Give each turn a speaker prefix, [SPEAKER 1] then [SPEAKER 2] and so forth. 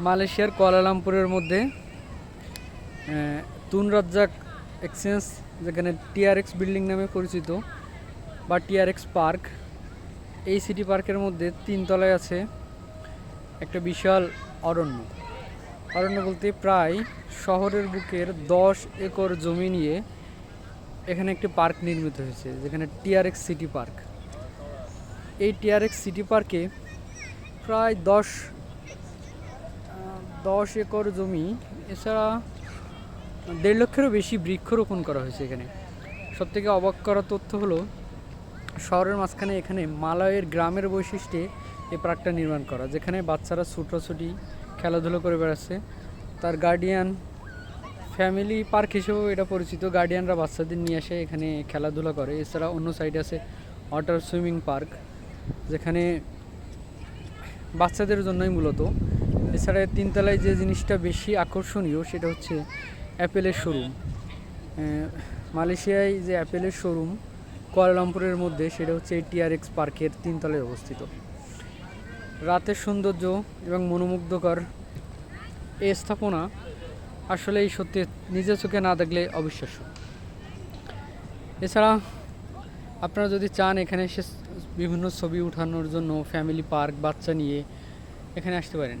[SPEAKER 1] মালয়েশিয়ার কুয়ালালামপুরের মধ্যে তুন রাজ্জাক এক্সচেঞ্জ, যেখানে টিআরএক্স বিল্ডিং নামে পরিচিত বা টিআরএক্স পার্ক। এই সিটি পার্কের মধ্যে 3 তলায় আছে একটা বিশাল অরণ্য। অরণ্য বলতে প্রায় শহরের বুকের 10 একর জমি নিয়ে এখানে একটি পার্ক নির্মিত হয়েছে, যেখানে টিআরএক্স সিটি পার্ক। এই টিআরএক্স সিটি পার্কে প্রায় 10 একর জমি, এছাড়া 1.5 লক্ষেরও বেশি বৃক্ষরোপণ করা হয়েছে এখানে। সবথেকে অবাক করা তথ্য হলো, শহরের মাঝখানে এখানে মালয়ের গ্রামের বৈশিষ্ট্যে এই পার্কটা নির্মাণ করা, যেখানে বাচ্চারা ছুটোছুটি খেলাধুলো করে বেড়াচ্ছে। তার গার্ডিয়ান ফ্যামিলি পার্ক হিসেবেও এটা পরিচিত। গার্ডিয়ানরা বাচ্চাদের নিয়ে আসে এখানে খেলাধুলা করে। এছাড়া অন্য সাইডে আছে ওয়াটার সুইমিং পার্ক, যেখানে বাচ্চাদের জন্যই মূলত। এছাড়া 3 তলায় যে জিনিসটা বেশি আকর্ষণীয় সেটা হচ্ছে অ্যাপেলের শোরুম। মালয়েশিয়ায় যে অ্যাপেলের শোরুম কুয়ালালামপুরের মধ্যে, সেটা হচ্ছে এই টিআরএক্স পার্কের 3 তলায় অবস্থিত। রাতের সৌন্দর্য এবং মনোমুগ্ধকর এই স্থাপনা আসলেই সত্যি নিজের চোখে না দেখলে অবিশ্বাস্য। এছাড়া আপনারা যদি চান এখানে এসে বিভিন্ন ছবি ওঠানোর জন্য ফ্যামিলি পার্ক বাচ্চা নিয়ে এখানে আসতে পারেন।